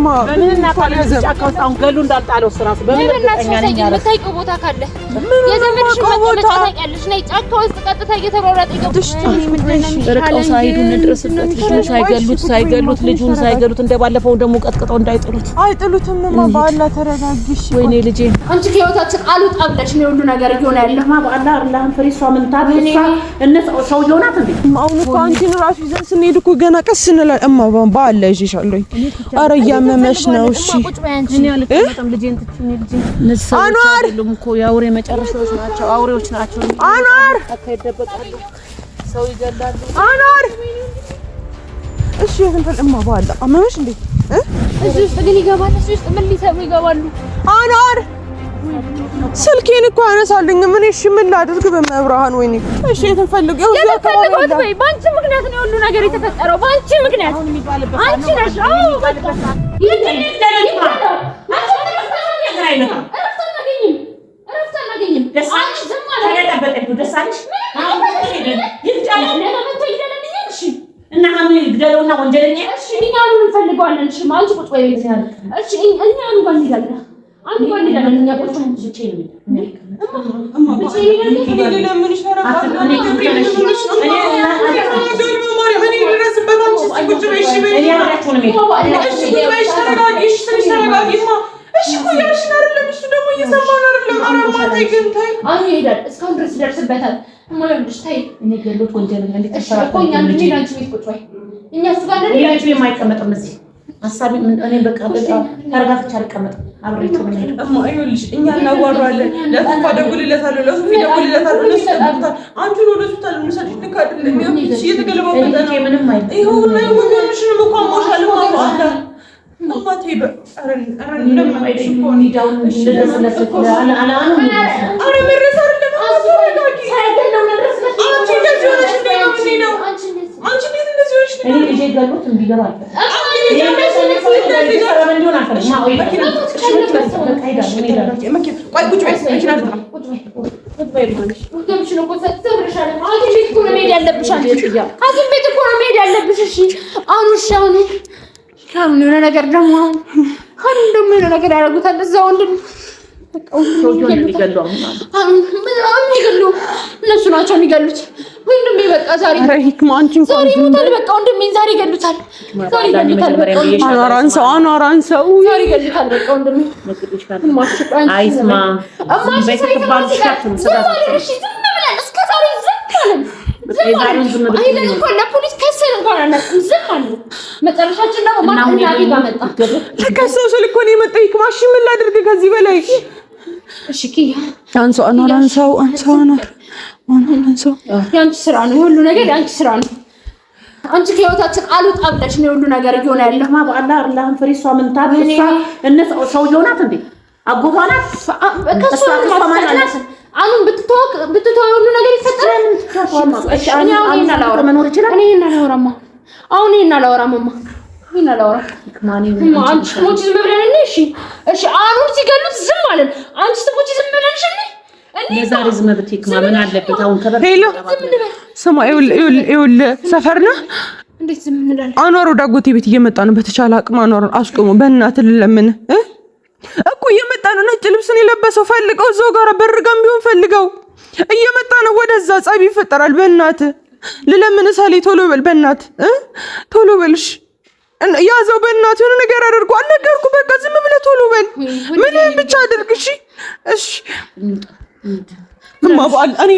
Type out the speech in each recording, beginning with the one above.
እማ ምንና ካለዛው ገሉ እንዳልጣለው ስራስ በምን እርግጠኛ ነኝ ያለው የምታውቀው ቦታ ካለ የዘመድሽ መቀመጫ ታውቂያለሽ ነይ ጫካ ውስጥ ቀጥታ እየተሯሯጠ ይገቡሽ ርቀው ሳይሄዱ እንድረስበት ልጁን ሳይገሉት ልጁን ሳይገሉት እንደባለፈው ደግሞ ቀጥቅጠው እንዳይጥሉት አይጥሉትም እማ በአላህ ተረጋግሽ ወይኔ ልጄ አንቺ ከህይወታችን አልወጣ ብለሽ ነው ሁሉ ነገር እየሆነ ያለው ማ በአላህ አላህን ፍሪሷ ምን ታብሷ እነሱ ሰው ይሆናት እንዴ አሁን እኮ አንቺን ራሱ ይዘን ስንሄድ እኮ ገና ቀስ እንላለን እማ በአላህ ይዤሻለሁ ኧረ እያመመሽ ነው እሺ እኔ አልተመጣም ልጄን ትችኝ ልጄ አንዋር እኮ ያውሬ መጨረሻዎች ናቸው አውሬዎች ናቸው አንዋር አካይደበቃሉ ሰው ይገላሉ አንዋር እሺ እንትን እማ በአላህ አመመሽ እንዴ እዚህ ውስጥ ግን ይገባል እዚህ ውስጥ ምን ሊሰሩ ይገባሉ አንዋር ስልኬን እኮ አነሳልኝ ምን እሺ ምን ላድርግ በመብራሃን ወይኔ እሺ የተፈልገው እዚያ ተባለ ባንቺ ምክንያት ነው ሁሉ ነገር የተፈጠረው ባንቺ ምክንያት አንቺ ነሽ አዎ በቃ እና አሁን ይግደሉና ወንጀለኛ እሺ እኛን እንፈልጋለን እሺ ማንቺ ቁጭ በይ እሺ እኛን እንፈልጋለን አንድ ወንድ ለምን እኛ ቁጭ ብቻ ነው እማ ብቻ ይላል ለምን ይሸራራል እኔ ድረስበት አንቺ ቁጭ በይ እሺ በይ እሺ እኮ ያልሽን አይደለም እሱ ደግሞ እየሰማን አይደለም አራማ ታይገንታይ አሁን ይሄዳል እስካሁን ድረስ ይደርስበታል ማለምሽ ታይ እኔ ገሎት ወንጀለኛ ሊተሰራ ቆኛ አንቺ ላንቺ ቤት ቁጭ በይ እኛ እሱ ጋር ነው ያንቺ የማይቀመጥም እዚህ ሐሳቢ እኔ በቃ ተረጋግቼ አልቀመጥም አብሬቱ ምን ሄደ እማ ይኸውልሽ እኛ እናዋራለን ለተፋ ደውልለታለሁ ለሱ ደውልለታለሁ ለሱ ተጣጣ አንቺ ነው ለሱ ታልምሰልሽ ልክ አይደለም ያንቺ እየተገለባበጠ ነው ምንም አይደለም ይሄው ነው ወንጀልሽን እኮ አሞሻል ማለት ነው አባቴ በአረን ለምን አይሽኮኒ ዳውን እንደለሰለሰ አላ አረ መረሳ አይደለም አባቴ ሳይደለም መረሳ አንቺ እንደዚህ ሆነሽ ነው አንቺ እንደዚህ ሆነሽ እኔ ልጄ ገሎት እንዲገባ የሆነ ነገር ደግሞ የሆነ ነገር ያደርጉታል እዛ ወንድም እነሱ ናቸው የሚገሉት ወንድሜ በቃ ዛሬ ዛሬ ይሞታል በቃ ወንድሜን ዛሬ ይገሉታል አኗራን ሰው ዛሬ ይገሉታል በቃ ወንድሜ አይስማ ለፖሊስ ከሰል እንኳን አናውቅም ዝም አሉ መጨረሻችን ደግሞ ማንናት ጋመጣ ተከሰው ስል እኮ ነው የመጣው ይክማሽ ምን ላድርግ ከዚህ በላይ እሺ ኪያ አንሰው ያንቺ ስራ ነው ሁሉ ነገር ያንቺ ስራ ነው አንቺ ከህይወታችን አልወጣ ብለሽ ነው ሁሉ ነገር እየሆነ ያለው ማ በአላህ አላህን ፍሪሷ ምን ታብሷ እነሱ ሰው ይሆናት እንዴ አጎቷናት ከሷ ማማናለስ አሁን ብትተው ሁሉ ነገር ይፈጠራል እሺ አሁን አላወራ መኖር ይችላል እኔ እናላወራማ አሁን እናላወራማ ማኒ አንቺ ሞቺ ዝም ብለን እሺ አሁን ሲገሉት ዝም አለን አንቺ ሞቺ ዝም ብለን የዛሬ ዝም ብትይክማ ምን አለበት አሁን ከበር ሄሎ ስማ ይውል ሰፈርና እንዴት ዝም እንላለን አኗር ወደ አጎቴ ቤት እየመጣ ነው በተቻለ አቅም አኗር አስቆሙ በእናትህ ለምን እኮ እየመጣ ነው ነጭ ልብስን የለበሰው ፈልገው እዛው ጋር በርጋም ቢሆን ፈልገው እየመጣ ነው ወደዛ ጻቢ ይፈጠራል በእናትህ ለምን ሳሊ ቶሎ በል በእናትህ ቶሎ በልሽ ያዘው በእናትህ የሆነ ነገር አድርጎ አልነገርኩ በቃ ዝም ብለህ ቶሎ በል ምንም ብቻ አድርግ እሺ እማ በአል እኔ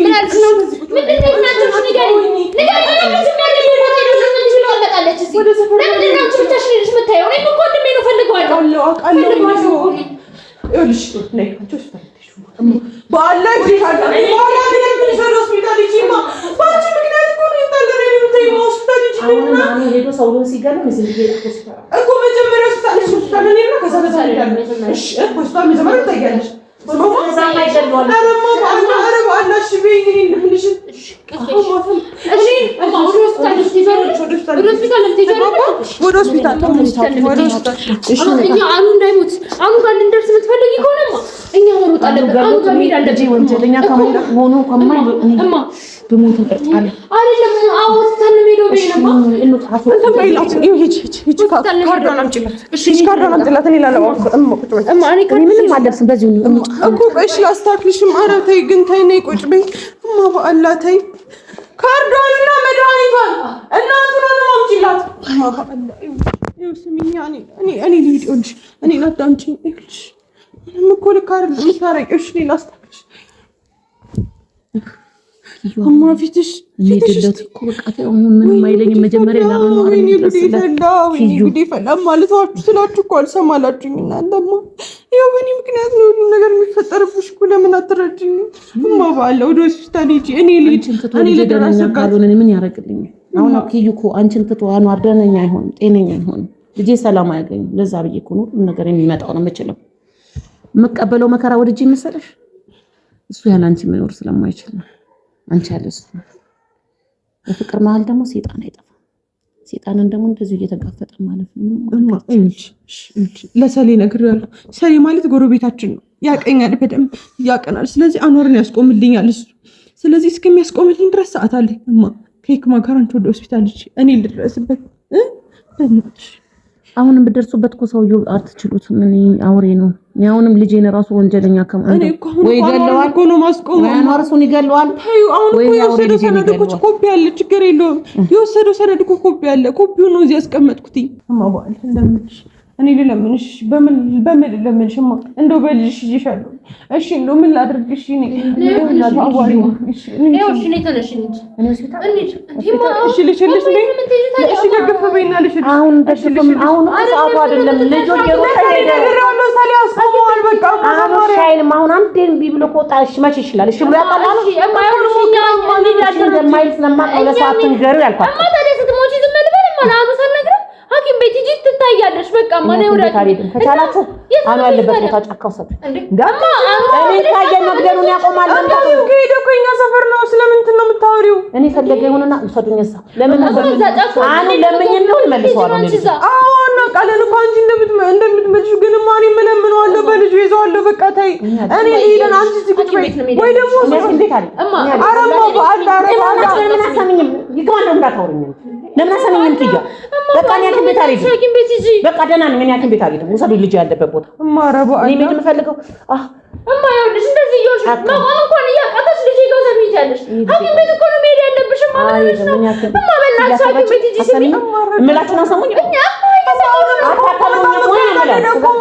በሞት ተጠርጣለ አይደለም አውጥተን ሄዶ ቢሆንማ አንተ ባይላት ሂጂ ካርዶን አምጪላት። እሺ ካርዶን አምጪላት። እኔ ላለው እማ እኔ ምንም አልደርስም በዚህ ነው እኮ እሺ ላስታክልሽም። ኧረ ተይ ግን ተይ ነይ ቁጭ በይ እማ በአላህ ተይ ካርዶንና መድኃኒቷን እናቱን አምጪላት እማ በአላህ ይኸው ስሚኝ እኔ ልሂድ ይኸውልሽ እኔ ላዳምጪኝ ይኸውልሽ ምንም እኮ ልክ አይደለም የምታረቂው እሺ ላስታክልሽ እማ ፊትሽ እኮ በቃ ምንም አይለኝም መጀመሪያ ነው እኔ ጉዴ ፈላ ማለታችሁ ስላችሁ እኮ አልሰማላችሁኝ እናንተማ ይኸው በእኔ ምክንያት ነው ሁሉ ነገር የሚፈጠርብሽ እኮ ለምን አትረጂኝ እማ ባለ ወደ ሆስፒታል ሂጂ እኔ ልሂድ እኔ ልደረስበት ካልሆነ ምን ያደርግልኛል አሁን አክዩ እኮ አንቺን ትቶ አኗር ደህነኛ አይሆንም ጤነኛ አይሆንም ልጄ ሰላም አያገኝም ለዛ ብዬ እኮ ነው ሁሉ ነገር የሚመጣው ነው የምችለው የምቀበለው መከራ ወድጄ መሰለሽ እሱ ያለ አንቺ መኖር ስለማይችል ነው አንቺ ያለሽ በፍቅር መሀል ደግሞ ሰይጣን አይጠፋም ሰይጣንን ደግሞ እንደዚህ እየተጋፈጠ ማለት ነው ለሰሌ ነግሬያለሁ ሰሌ ማለት ጎረቤታችን ነው ያቀኛል በደንብ ያቀናል ስለዚህ አኗርን ያስቆምልኛል እሱ ስለዚህ እስከሚያስቆምልኝ ድረስ ሰዓት አለኝ እማ ከህክማ ጋር አንቺ ወደ ሆስፒታል ልጅ እኔ ልድረስበት አሁንም ብደርሱበት እኮ ሰውዬው አትችሉትም እኔ አውሬ ነው አሁንም ልጄን ራሱ ወንጀለኛ ከማን ወይ ገለዋል እኮ ነው ማስቆም አኗርሱን ይገለዋል ወይ የወሰደው ሰነድ እኮ ኮፒ አለ ችግር የለውም የወሰደው ሰነድ እኮ ኮፒ አለ ኮፒው ነው እዚህ ያስቀመጥኩት እማ በአል እንደምልሽ እኔ ልለምንሽ በምን ልለምንሽማ እንደው በልሽ ይሻለው እሺ እንደው ምን ላድርግሽ እኔ አዋሪ እሺ እኔ ተነሽ እኔ እሺ ልሽልሽ እሺ ደግፈበይና ልሽ አሁን ደግፈም አሁን ሰዓቱ አይደለም ልጆች የሮጣ ይደረራሉ ሰሊያስ ቆሟል በቃ ሻይልም አሁን አንዴን ቢብሎ ቆጣሽ መች ይችላል እሺ ብሎ ያቀላል የማይሆንሽኛ እንደማይልስ ለማቀው ለሰዓቱን ገሩ ያልኳት አማ ታዲያ ስትሞቺ ዝም ልበል ማናኑ ሰነግረው ሐኪም ቤት ሂጂ ትታያለሽ በቃ ማን ይወራል ከቻላችሁ አኑ ያለበት ቦታ ጫካው ሰጥ እንዳማ እኔ ታየ መግደሉን ያቆማል እንደው ከሄደ እኮ እኛ ሰፈር ነው ስለምንድን ነው የምታወሪው እኔ ፈለገ ይሁንና ውሰዱኝ እዛ ለምን አኑ ለምን ነው ይመልሰዋል ነው አዎና ቃለን እኮ አንቺ እንደምትመልሹ ግን ማን ይመለምነዋል በልጁ ይዘዋል በቃ ታይ እኔ ሄደን አንቺ ዝግት ወይ ደግሞ እንዴት አለ አረማ በአዳረ ለምን አሳምኝም ይግባን እንዳታወሪኝ ለምን አሳምኝም ትያ በቃ እኔ ቤት አልሄድም በቃ ደህና ነኝ እኔ ሐኪም ቤት አልሄድም ውሰዱኝ ልጅ ያለበት ቦታ ማረባ እኔ ምን የምፈልገው እማ ያውልሽ እንደዚህ ይወሽ ማማን እንኳን ያቃተሽ ልጅ ይገው ዘምኝ ያለሽ ሐኪም ቤት እኮ ነው መሄድ ያለብሽ ማለት ነው እማ በእናትሽ ሐኪም ቤት ሂጂ ስሚ እምላችሁን አሰሙኝ እኛ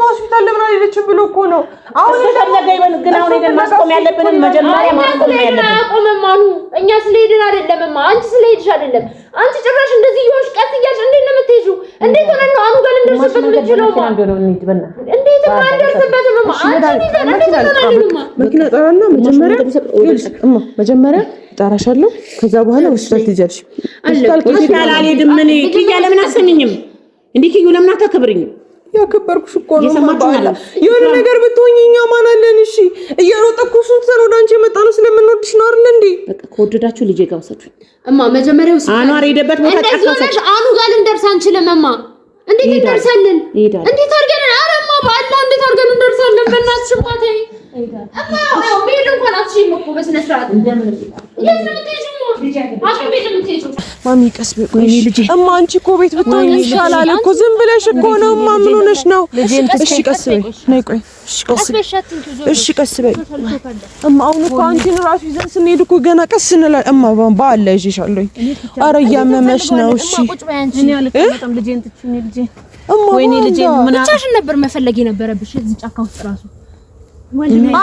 ሆስፒታል ለምን አልሄደችም ብሎ እኮ ነው አሁን የተፈለገ ይበን ግን አሁን ሄደን ማስቆም ያለብንን መጀመሪያ ማስቆም ያለብን አቆመም አሉ እኛ ስለሄድን አይደለም አንቺ ስለሄድሽ አይደለም አንቺ ጭራሽ እንደዚህ ይወሽ ቀስ እያልሽ እንዴት ነው የምትሄጂው እንዴት ሆነ ነው አኑ ጋር እንደርስበት ልጅለው እንዴት ማንደርስበት ነው መኪና ጠራና መጀመሪያ ጠራሻለሁ ከዛ በኋላ ሆስፒታል ትሄጃለሽ ሆስፒታል አልሄድም እኔ ክያ ለምን አሰኝኝም እንዴ ክዩ ለምን አታከብርኝም ያከበርኩሽ እኮ ነው ማባላ የሆነ ነገር ብትሆኚኛ ማን አለን እሺ እየሮጠኩ ሱንተን ወደ አንቺ የመጣ ነው ስለምንወድሽ ነው አይደል እንዴ በቃ ከወደዳችሁ ልጄ ጋር ወሰዱኝ እማ መጀመሪያው አኗር ሄደበት ቦታ ተቀሰቀሰ አኑ ጋር እንደርስ አንችልም እማ እንዴት እንደርሳለን እንዴት አድርገን አረማ ባላ እንዴት አድርገን እንደርሳለን በእናትሽ ማታይ እማ ያው ሜል እንኳን አትሽም እኮ በስነ ስርዓት ማሚ ቀስ በይ ልጄ እማ አንቺ እኮ ቤት ብትሆኚ ይሻላል እኮ ዝም ብለሽ እኮ ነው እማ ምን ሆነሽ ነው እሺ ቀስ በይ ነይ ቆይ እሺ ቀስ በይ እማ አሁን እኮ አንቺን ራሱ ይዘን ስንሄድ እኮ ገና ቀስ እንላለን እማ ባለ ይዤሻለሁ ኧረ እያመመሽ ነው እሺ እኔ አልቀመጥም ልጄን ትችኝ ልጄ ወይኔ ልጄ ምን ብቻሽን ነበር መፈለግ የነበረብሽ እዚህ ጫካ ውስጥ ራሱ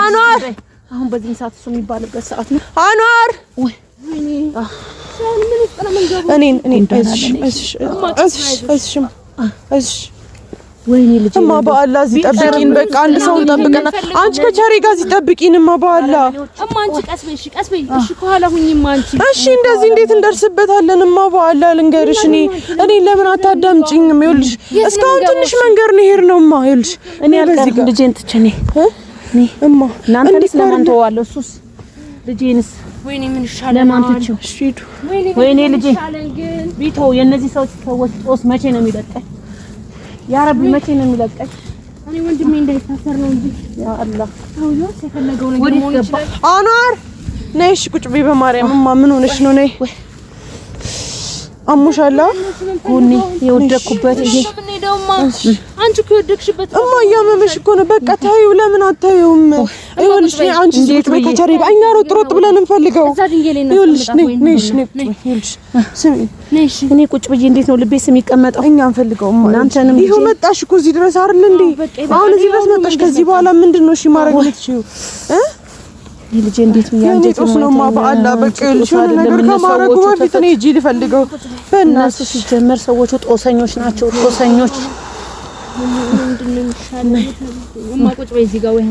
አኗር አሁን በዚህ ሰዓት እሱ የሚባልበት ሰዓት ነው አኗር ወይኔ ሰውን ምን ውስጥ ነው መንገቡ እኔ እሺ ወይኔ ልጄ እማ በአላህ እዚህ ጠብቂን በቃ አንድ ሰውን ጠብቀና አንቺ ከቻሬ ጋር እዚህ ጠብቂንማ በአላህ እማ አንቺ ቀስ በይ እሺ ከኋላ ሁኚማ አንቺ እሺ እንደዚህ እንዴት እንደርስበታለንማ በአላህ ልንገርሽ እኔ ለምን አታዳምጪኝም ይኸውልሽ እስካሁን ትንሽ መንገድ ነው ሄር ነውማ ይኸውልሽ እኔ አልቀርም ልጄን ትቸኔ እማ እናንተስ ለማን ተዋለው እሱስ ልጄንስ ወይኔ ምን ይሻላል ለማን ትቸው እሺ ሂዱ ወይኔ ልጄ ቢቶ የነዚህ ሰዎች ተወስጦስ መቼ ነው የሚለቀኝ ያ ረቢ መቼ ነው የሚለቀኝ እኔ ወንድሜ እንዳይታሰር ነው እንጂ ያ አላህ ታውዩ የፈለገው ነገር ሆኖ ይችላል አኗር ነይ እሺ ቁጭ በይ በማርያም እማ ምን ሆነሽ ነው ነይ አሞሻል ጎኔ የወደኩበት ይሄ አንቺ እኮ የወደቅሽበት እማ እያመመሽ እኮ ነው። በቃ ታዩ ለምን አታዩም? ይኸውልሽ አንቺ እንዴት ነው ከቻሪ ጋር እኛ ሮጥ ብለን እንፈልገው። ይኸውልሽ ነሽ ስሚ ነሽ እኔ ቁጭ ብዬ እንዴት ነው ልቤ ስም ይቀመጣው? እኛ እንፈልገው እናንተንም ይሄው መጣሽ እኮ እዚህ ድረስ አይደል እንዴ? አሁን እዚህ ድረስ መጣሽ። ከዚህ በኋላ ምንድነው እሺ ማድረግ የምትችይው? ልጄ እንዴት ነው ያንቺ ነው ማባላ በቀልሽ ነገር ከማረጉ በፊት ነው እጂ ልፈልገው። በእናትሽ ሲጀመር ሰዎቹ ጦሰኞች ናቸው። ጦሰኞች ምንድነው ይሻላል? ማቆጭ በይ እዚህ ጋር ወይም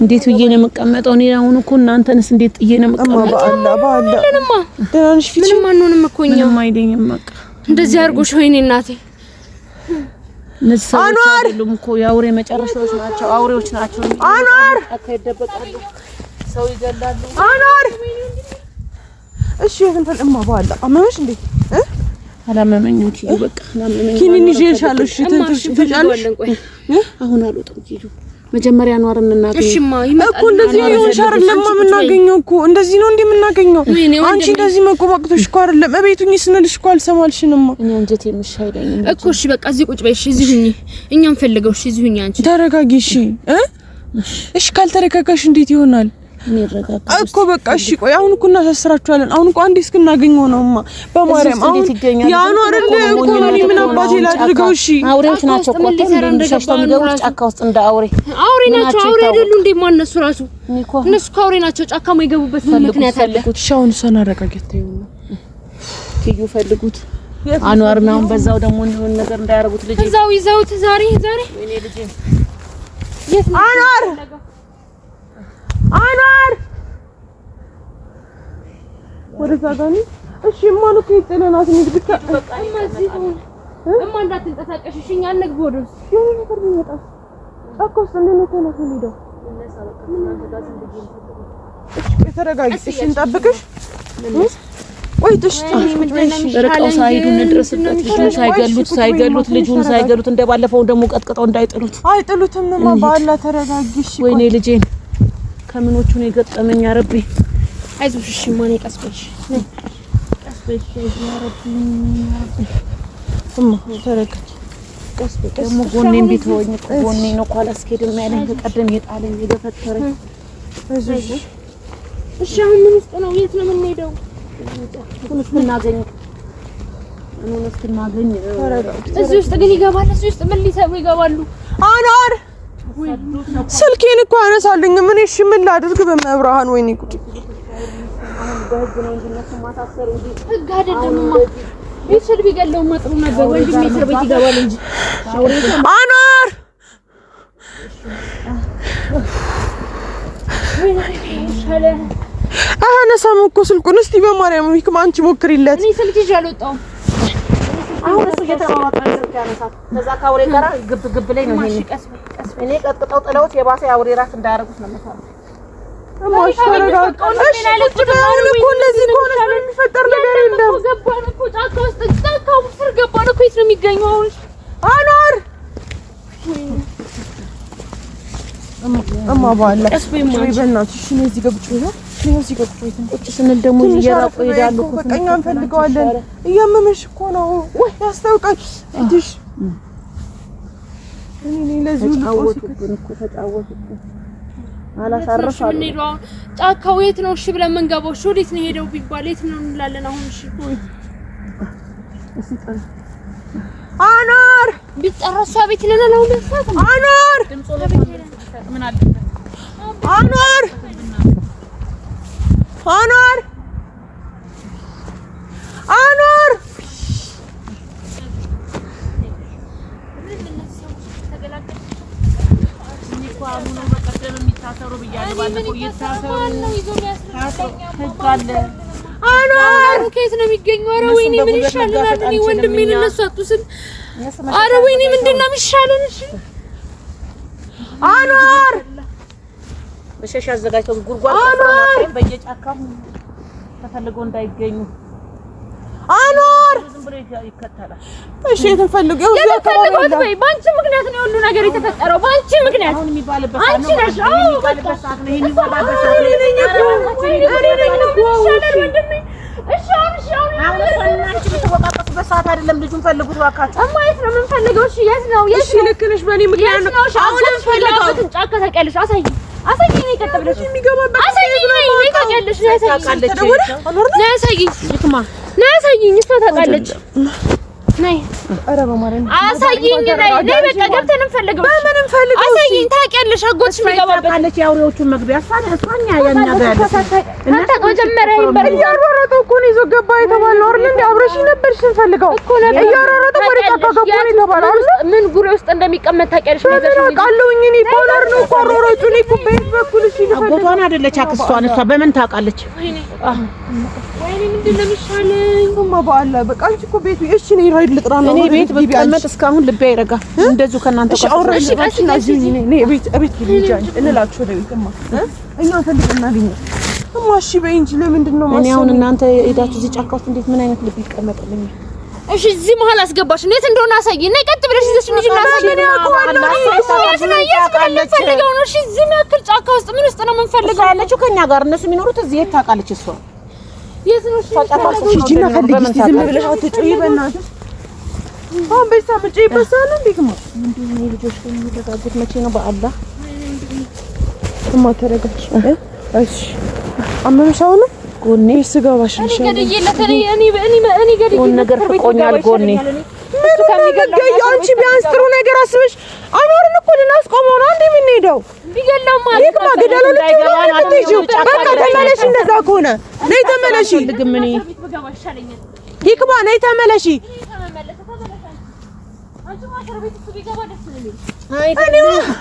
እንዴት ብዬ ነው የምቀመጠው? እኔ አሁን እኮ እናንተንስ እንዴት ጥዬ ነው የምቀመጠው? ባላ ደናንሽ ፊት ምንም አንሆንም እኮ እኛ ምንም አይደኝም። በቃ እንደዚህ አድርጎሽ ወይኔ እናቴ ነሳው አይደሉም እኮ የአውሬ መጨረሻዎች ናቸው። አውሬዎች ናቸው። አኗር አከይደበቃሉ ሰው ይገላሉ። አኗር እሺ እንትን እማ ባላ አመመሽ እንዴ? አላመመኝም። ኪዩ በቃ አላመመኝም። ኪኒን ይዤልሻለሁ። እሺ ትንትሽ አሁን አልወጣም። ኪዩ መጀመሪያ ነው አረን እናገኘው። እሺማ ይመጣል እኮ እንደዚህ ነው ሻር ለማምናገኘው እኮ እንደዚህ ነው እንደምናገኘው። አንቺ እንደዚህ መቆማቅቶሽ እኮ አይደለም እቤቱኝ ስንልሽ እኮ አልሰማልሽንም። እኔ አንጀቴ የምሻይለኝ እኮ እሺ በቃ እዚህ ቁጭ በይ። እሺ እዚህ ሁኚ። እኛም ፈልገው እሺ እዚህ ሁኚ። አንቺ ተረጋጊ። እሺ ካልተረጋጋሽ እንዴት ይሆናል? እኔ ረጋጋ እኮ በቃ እሺ ቆይ አሁን እኮ እናሳስራችኋለን። አሁን እኮ አንዴ እስክናገኘው ነውማ በማርያም አሁን ያኑ አይደል እኮ ነው ምን አባቴ ላድርገው? እሺ አውሬዎች ናቸው እኮ እንደሚሸሽተው የሚገቡት ጫካ ውስጥ እንደ አውሬ ናቸው። አውሬ አይደሉ እንዴ? ማን እነሱ ራሱ እነሱ ከአውሬ ናቸው። ጫካ የማይገቡበት ምክንያት አለ። ሻውን ሰናረጋገት ይሁን ኪዩ ፈልጉት። አንዋር ነው በዛው ደግሞ እንደሆነ ነገር እንዳያረጉት ልጅ እዛው ይዘውት ዛሬ ወይኔ ልጅ የት ነው አኗር ወደዛ ጋር እሺ ማኑ ከይተናናት ነው ብቻ በቃ እማ እንዳትንቀሳቀሽ እሺ። እኛ እንግባ ወደ ውስጥ የሆነ ነገር ቢመጣ አኮስ እንደሆነ ተናፈ ሊዶ እሺ ተረጋጊ። እሺ እንጠብቅሽ ወይ ትሽ በረቀው ሳይዱ እንድረስበት ልጁን ሳይገሉት ልጁን ሳይገሉት እንደባለፈው ደግሞ ቀጥቅጠው እንዳይጥሉት አይጥሉትም ነው ባላ ተረጋጊሽ። ወይኔ ልጄን ከምኖቹ ነው የገጠመኝ። አረቢ አይዞሽ እሺ ማን ይቀስበሽ ያ ረቢ እማ ተረጋጊ። ቀስበሽ ደግሞ ጎኔን ቢተወኝ ጎኔ ነው ኳላ አስኬድም ያለኝ ተቀደም የጣለኝ የገፈተረኝ። አይዞሽ እሺ አሁን ምን ውስጥ ነው? የት ነው የምንሄደው? እስክናገኝ እዚህ ውስጥ ግን ይገባል። እዚህ ውስጥ ምን ሊሰሩ ይገባሉ? አኗር ስልኬን እኮ አነሳልኝ። ምን እሺ ምን ላድርግ? በመብራሃን ወይኔ ቁጭ ህግ አይደለምማ። ይችል ቢገለው ማጥሩ ነበር። ወንድሜ እስር ቤት ይገባል እንጂ አኗር አነሳም እኮ ስልኩን። እስቲ በማርያም ይክም አንቺ ሞክሪለት። እኔ ስልክ ይዤ አልወጣሁም። አሁን እሱ እየተማዋቀረ ያነሳት ከዛ ካውሬ ጋር ግብ ላይ ነው። እኔ ቀጥቅጠው ጥለውት የባሰ አውሬ ራስ እንዳያረጉት ነው መሰለኝ። እማሽ ተረጋጋ። እሺ አሁን እኮ እንደዚህ ከሆነ የሚፈጠር ነገር የለም። ገባን እኮ ጫካ ውስጥ ስር ገባን እኮ። የት ነው የሚገኘው አሁን? አኗር እማ ባላ ወይ በእናትሽ እኔ እዚህ ገብቼ ነው እዚህ ገብቼ ቁጭ ስንል ደግሞ እየራቁ ይሄዳሉ። በቃ እኛ እንፈልገዋለን። እያመመሽ እኮ ነው ወይ ያስታውቃል። እትሽ እኔ ለዚህ ተጫወቱብን እኮ አላሳረፋሉ። ምን ሄደው ጫካው የት ነው? እሺ ብለን መንገባው እሺ ወዴት ነው ሄደው ቢባል የት ነው እንላለን አሁን? እሺ አኗር ቢጠራሷ ቤት ለነና ሁለት ሰዓት አኗር ድምጽ ምን አለበት? አኗር አኗር አኗር አኗር ከየት ነው የሚገኘው? ኧረ ወይኔ ምን ይሻለናል? እኔ ወንድሜን እነሱ አጡስን። ኧረ ወይኔ ምንድን ነው የሚሻለን? እሺ አኗር በሸሽ አዘጋጅተው ጉርጓድ አኗር በየጫካው ተፈልገው እንዳይገኙ አኗር ዝም ብሎ ይከተላል። እሺ የተፈልገው እዚህ አካባቢ ነው። ወይ ባንቺ ምክንያት ነው ሁሉ ነገር የተፈጠረው። ባንቺ ምክንያት አሁን የሚባልበት አንቺ ነሽ። አዎ የሚባልበት ሰዓት ነው። ይሄን የሚባልበት ሰዓት ነው። እሺ አሁን እሺ አሁን አንቺ ብትወቃቀሱበት ሰዓት አይደለም። ልጁን ፈልጉት እባካችሁ። የት ነው የምንፈልገው? እሺ የት ነው? እሺ ልክ ነሽ። በእኔ ምክንያት ነው አሁን እንፈልጋለን። ጫካ ታውቂያለሽ? አሳይኝ ነው የቀጠብለሽ የሚገባበት አሳይኝ ነው ታውቂያለሽ? አሳይኝ እሷ ታውቃለች። ነይ ኧረ በማርያም አሳይኝ። ነይ በቃ ገብተን እንፈልገው። በምን እንፈልገው? አሳይኝ። ታውቂያለሽ አጎትሽ የሚገባበት ካለች የአውሬዎቹን መግቢያ እሷኛ ያናገራለች። እና መጀመሪያ ይበር እያሯሯጠ እኮ ነው ይዞ ገባ የተባለው አይደል እንዴ? አብረሽኝ ነበርሽ ስንፈልገው እያሯሯጠ ወደ ጫካ ገባ ነው የተባለው አይደል? ምን ጉሬ ውስጥ እንደሚቀመጥ ታውቂያለሽ? አውቃለሁኝ እኔ ፓውደር ነው እኮ አሯሯጩ ነው እኮ በየት በኩል እሺ አጎቷን አይደለች አክስቷን። እሷ በምን ታውቃለች? ወይኔ ምንድን ነው የሚሻለኝ? እማ በአላ በቃ አንቺ እኮ ቤቱ እሺ ነው ይራይድ ልጥራ ነው። እኔ ቤት ብትቀመጥ እስካሁን ልቤ አይረጋ። እንደዚሁ ከእናንተ እሺ አውራ እሺ ቤት ልጅ እንላችሁ ወደ ቤትማ እኛ ፈልገን እናገኘው እማ። እሺ በይ እንጂ ለምንድን ነው እኔ አሁን እናንተ ሄዳችሁ እዚህ ጫካ ውስጥ እንዴት ምን አይነት ልብ ይቀመጥልኝ? እሺ እዚህ መሀል አስገባሽ። እንዴት እንደሆነ አሳይኝ። ነይ ቀጥ ብለሽ ይዘሽ ልጅ እናሳይኝ። እሺ እዚህ ያክል ጫካ ውስጥ ምን ውስጥ ነው የምንፈልገው? ያለችው ከኛ ጋር እነሱ የሚኖሩት እዚህ። የት ታውቃለች እሷ? የት ነው? ሂጂና ፈልጊ። ዝም ብለሽ አትጮይ በእናትሽ። አሁን በዛ ምጪ ይበሳል እንዴ? ከማ ምንድን ነው ልጆች የሚረጋጉት መቼ ነው? በአላህ እማ ተረጋግሽ። እሺ አመመሽ? አሁን ጎኔ ስጋባሽ ነው ጎን ነገር ፍቆኛል። ጎኔ ምን ከሚገለኝ አንቺ ቢያንስ ጥሩ ነገር አስበሽ አኗርን እኮ ልናስቆመው ነው እንዴ የምንሄደው? ቢገለው ማለት ይሄማ ገደለ ልጅ በቃ ተመለሽ። እንደዛ ከሆነ ነይ ተመለሺ። ልግም እኔ ይክማ ነይ ተመለሺ።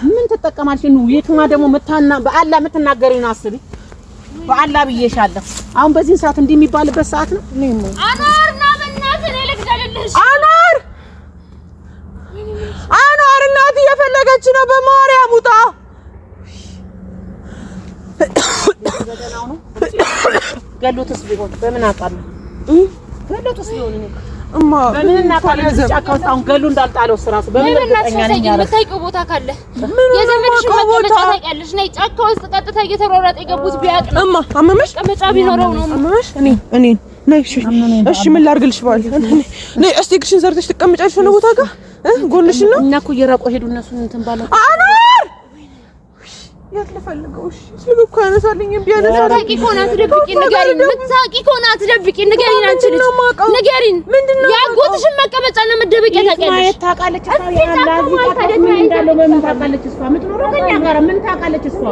ምን ትጠቀማለሽ? ነው የትማ ደግሞ መታና በአላህ የምትናገሪው ነው። አስቢ በአላህ ብዬሻለሁ። አሁን በዚህ ሰዓት እንዲህ የሚባልበት ሰዓት ነው። አኗር እናት እየፈለገች ነው። በማርያም ውጣ። ገሎትስ ቢሆን በምን አውቃለሁ? ገሎትስ ቢሆን እኔ እማ በምን እናውቃለን? ጫካ ውስጥ አሁን ገሉ እንዳልጣለው እራሱ በምን እርግጠኛ ነኝ? የምታውቂው ቦታ ካለ የዘመድሽ መቀመጫ ታውቂያለሽ? ነይ ጫካ ውስጥ ቀጥታ እየተሯሯጠ የገቡት ቢያቅ ነው። እማ አመመሽ? መቀመጫ ቢኖረው ነው። አመመሽ? እኔ ነይ እሺ ምን ላድርግልሽ? ባል ነይ እስቲ እግርሽን ዘርተሽ ትቀመጫለሽ ነው ቦታ ጋር ጎንሽ ነው። እኛ እኮ እየራቁ ሄዱ እነሱን እንትን ባለ አኗር የት ልፈልገው? እሺ ስልክ እኮ ያነሳልኝ ቢያነሳ ታቂ ኮና ትደብቂ ንገሪን። ምታቂ ኮና ትደብቂ ንገሪን። አንቺ ልጅ ንገሪን። ምንድነው ያጎትሽን መቀመጫ ነው መደበቂያ ታውቂያለሽ? ማየት ታውቃለች እሷ። ምን እንዳለው በምን ታውቃለች እሷ? የምትኖረው ከእኛ ጋር ምን ታውቃለች እሷ?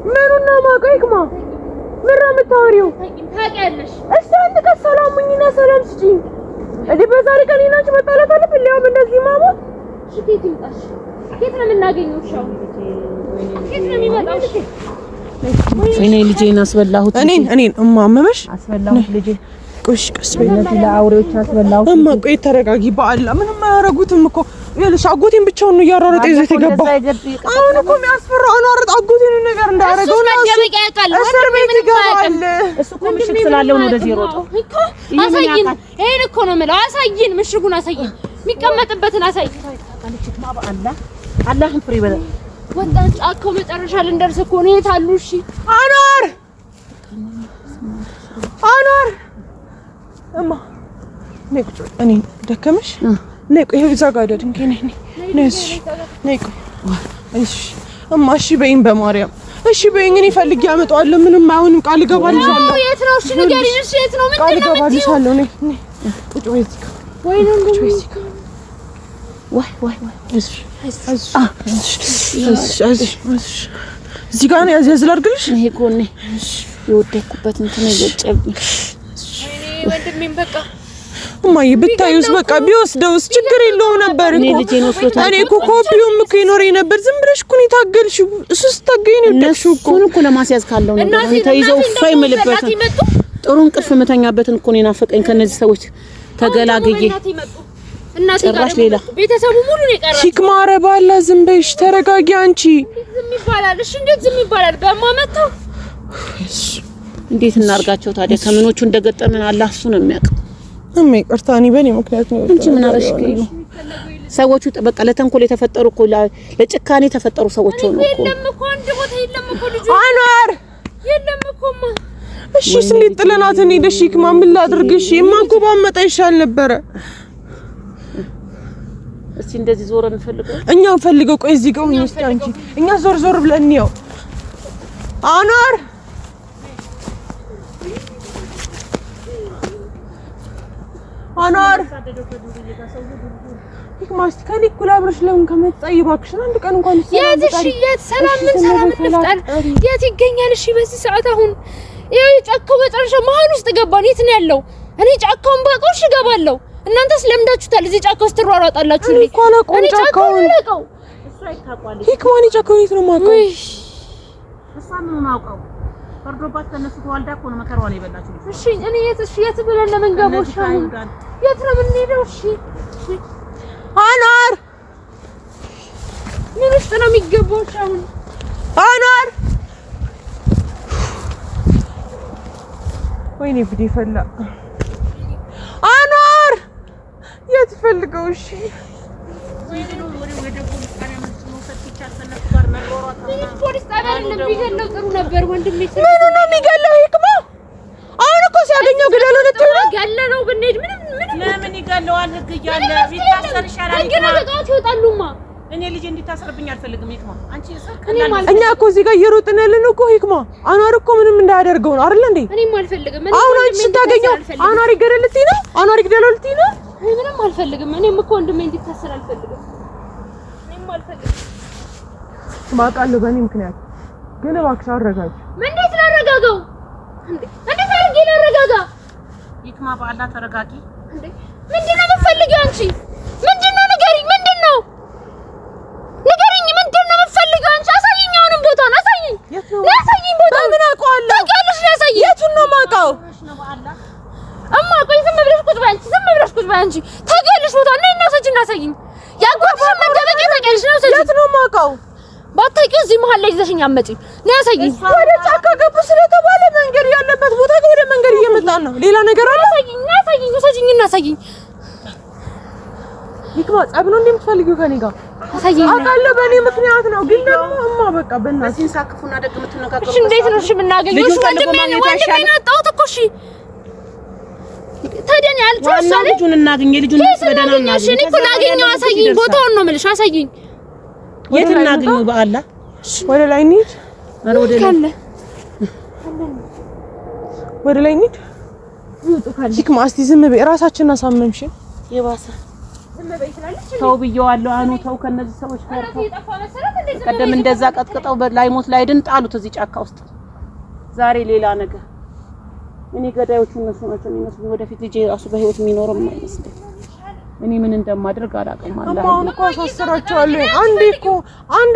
ምኑን ነው የማውቀው? ይክማ ምን ነው የምታወሪው? ታውቂያለሽ? እስቲ አንድ ቀን ሰላሙኝና ሰላም ስጪኝ። እዲ በዛሬ ቀን ይናች መጣላት አለ ብለው እንደዚህ ማሞት ሽቴት ይምጣሽ። የት ነው የምናገኘው? ሻው የት ነው የሚመጣው? እኔ ልጄን አስበላሁት። እኔን እማ አመመሽ? አስበላሁት ልጄ። ቆሽ ቀስ በይ ለአውሬዎች አስበላሁት። እማ ቆይ ተረጋጊ። በአላ ምንም አያረጉትም እኮ ይኸውልሽ፣ አጎቴን ብቻውን ነው እያሯሯጠ ይዘት የገባው። አሁን እኮ የሚያስፈራው አኗር አጎቴን ነገር እንዳያረገው ነው። እስር ቤት ይገባል። እሱ እኮ ምሽግ ስላለው ነው ወደዚህ የሮጠው። አሳይን። ይሄን እኮ ነው የምለው። አሳይን፣ ምሽጉን አሳይን፣ የሚቀመጥበትን አሳይን። አላህን ፍሪ በለ ወጣን። ጫካው መጨረሻ ልንደርስ እኮ ነው። የት አሉ? እሺ አኗር እማ ነይ ቁጭ በይ። እኔ ደከመሽ? ነይ ቆይ እዛ ጋር አይደል ነይ እሺ ነይ ቆይ እሺ እማ እሺ በይኝ በማርያም እሺ በይኝ። እኔ ፈልጌ አመጣዋለሁ። ምንም አይሆንም። ቃል እገባልሻለሁ። የት ነው? እሺ ንገሪኝ። እሺ የት ነው? ቃል እገባልሻለሁ። ነይ ቁጭ በይ እዚህ ጋር ወይ ነው ቁጭ በይ እዚህ ጋር ወይ እሺ እዚህ ጋር ነው ያዝ ላድርግልሽ። ይሄ ጎኔ የወደኩበት እንትን እየጨብኝ ወንድሜን በቃ እማዬ ብታዩስ በቃ ቢወስደውስ ችግር የለውም ነበር እኮ። እኔ እኮ ኮፒውም እኮ ይኖረኝ ነበር። ዝም ብለሽ እኮ ነው የታገልሽው። እሱ ስታገኝ ነው የወደቅሽው እኮ። እሱን እኮ ለማስያዝ ካለው ነው ተይዘው ፋይ መልበት ጥሩ እንቅልፍ መተኛበትን እኮ ነው ናፈቀኝ። ከነዚህ ሰዎች ተገላግዬ እናቴ ጋር ሌላ ቤተሰቡ ሙሉ ነው የቀረው። ሂክማ ኧረ ባላ ዝም በይሽ፣ ተረጋጊ አንቺ። ዝም ይባላል? እሺ እንዴት ዝም ይባላል? በማመጣው እንዴት እናርጋቸው ታዲያ? ከምኖቹ እንደገጠመን አላህ እሱ ነው የሚያውቀው። ይቅርታ እኔ በእኔ ምክንያት ነው እንጂ ምን አረሽ ከዩ ሰዎቹ በቃ ለተንኮል የተፈጠሩ እኮ ለጭካኔ የተፈጠሩ ሰዎች ሆነው እኮ የለም እኮ አንድ ቦታ የለም እኮ ልጅ አኗር የለም እኮማ እሺ ስሌት ጥለናት እንሂድ። እሺ ህክማ ምን ላድርግ? እሺ እማኮ ባመጣ ይሻል ነበረ። እስቲ እንደዚህ ዞር እንፈልገው እኛ እንፈልገው። ቆይ እዚህ ጋር ሆኜ እስቲ አንቺ እኛ ዞር ብለን እንየው። አኗር ህክማ እስቲ ከኔ እኩል አብረሽ ለምን ከመጣይ እባክሽን አንድ ቀን እንኳን የት ሰላም እንፍጠር? የት ይገኛል? እሺ በዚህ ሰዓት አሁን ይሄ ጫካው መጨረሻ መሀል ውስጥ ገባን። የት ነው ያለው? እኔ ጫካውን ባውቀው እገባለሁ። እናንተስ ለምዳችሁታል። እዚህ ጫካ ውስጥ ትሯሯጣላችሁ። እኔ ጫካውን አላውቀው። እሱ አይታቋል። ህክማን ጫካውን የት ነው የማውቀው? እሷ ምን አውቀው? ፈርዶባት ተነሱ ተዋልዳ እኮ ነው መከራዋን የበላችሁ። እሺ እኔ የት ብለን ለመንገቦች አሁን የት ነው የምንሄደው? እሺ አኗር ምን ውስጥ ነው የሚገባው? አሁን አኗር ወይኔ ብዴ ፈላ። አኗር የት ፈልገው? እሺ ፖሊስ ጣቢያ ቢገለው ጥሩ ነበር ወንድሜ። ምን ነው የሚገለው? ህክማ አሁን እኮ ሲያገኘው ግደለው ልትል ነው? ገለለው ብንሄድ ምንም ለምን ይገለዋል? ህግ እያለ ቢታሰር ይሻላል። ግን አለቃዎች ይወጣሉማ። እኔ ልጅ እንዲታሰርብኝ አልፈልግም። ህክማ አንቺ እኛ እኮ እዚህ ጋር እየሮጥን ያለን እኮ ህክማ አኗር እኮ ምንም እንዳያደርገው ነው አይደል እንዴ? እኔም አልፈልግም። አሁን አንቺ ስታገኘው አኗር ይገደል ልትይ ነው? አኗር ይገደለው ልትይ ነው? ምንም አልፈልግም። እኔም እኮ ወንድሜ እንዲታሰር አልፈልግም። እኔም አልፈልግም። ማቃለሁ በእኔ ምክንያት ግን እባክሽ አረጋጊ። እንዴት ላረጋጋው? እንዴት አድርጌ ላረጋጋ? ህክማ በአላህ ተረጋጊ። ምንድነው የምትፈልጊው አንቺ? ምንድነው ንገሪኝ። ምንድነው ንገሪኝ። ምንድነው የምትፈልጊው አንቺ? አሳይኝ። አሁንም ቦታውን አሳይኝ። አሳይኝ ቦታውን። ምን አውቀዋለሁ? ታውቂያለሽ። አሳይኝ። የቱን ነው የማውቀው? እማ ቆይ ዝም ብለሽ ቁጭ በይ አንቺ። ዝም ብለሽ ቁጭ በይ አንቺ። ታውቂያለሽ ቦታውን። ነይ እናሳይኝ። እናሳይኝ። ያጓጓሽ መደበቂያ ታውቂያለሽ ነው? ሰጂ የት ነው የማውቀው? ባታውቂው እዚህ መሀል ላይ ይዘሽኝ አትመጪም። ነይ አሳይኝ። ወደ ጫካ ገቡ ስለተባለ መንገድ ያለበት ቦታ ወደ መንገድ እየመጣን ነው። ሌላ ነገር አለ? አሳይኝ። አሳይኝ። ሰጂኝ እናሳይኝ። ህክማ ጸብ ነው እንደምትፈልጊው ከኔ ጋር? አሳይኝ። አውቃለሁ በእኔ ምክንያት ነው። ግን ደግሞ እማ በቃ በእናትሽ እዚህን ሳክፉና ደግ የምትነጋገሩ። እሺ እንዴት ነው እሺ የምናገኘው? እሺ ወንድሜን አጣሁት እኮ። እሺ ታዲያ እኔ አልቻልኩም። ልጁን እናገኝ። ልጁን በደህና እናገኝ። እሺ እኔ እኮ ላገኘው። አሳይኝ ቦታውን ነው የምልሽ። አሳይኝ። የት እናገኘው? በአላህ ወደ ላይ እንሂድ። ኧረ ወደ ላይ ወደ ላይ እንሂድ። ህክማ እስቲ ዝም በይ። ራሳችንን አሳመምሽ። የባሰ ተው ብየዋለሁ። አኑ ተው ከነዚህ ሰዎች ጋር ተው። ቀደም እንደዛ ቀጥቅጠው ላይሞት ላይድን ጣሉት እዚህ ጫካ ውስጥ። ዛሬ ሌላ ነገር። እኔ ገዳዮቹ እነሱ ናቸው የሚመስሉኝ። ወደፊት ልጄ ራሱ በህይወት የሚኖረው የማይመስለኝ። እኔ ምን እንደማደርግ አላውቅም። አላህ አሁን እኮ አሳስራቸዋለሁ። አንዴ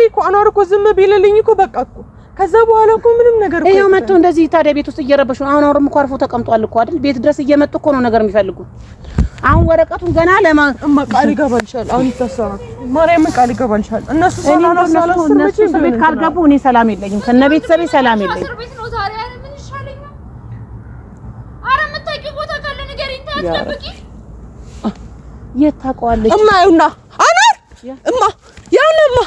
እኮ አኗር እኮ ዝም ቢልልኝ እኮ በቃ እኮ ከዛ በኋላ እኮ ምንም ነገር እኮ ይሄው መጥቶ እንደዚህ ታዲያ ቤት ውስጥ እየረበሹ ነው። አኗርም እኮ አርፎ ተቀምጧል እኮ አይደል? ቤት ድረስ እየመጡ እኮ ነው ነገር የሚፈልጉ። አሁን ወረቀቱን ገና እማ ቃል ይገባልሻል። አሁን ይታሰራል። ማርያም ቃል ይገባልሻል። እነሱ ሰላም እነሱ ቤት ካልገቡ እኔ ሰላም የለኝም። ከነ ቤተሰቤ ሰላም የለኝም። የት ታውቀዋለች? እማ ይኸውና አኗር እማ ያውና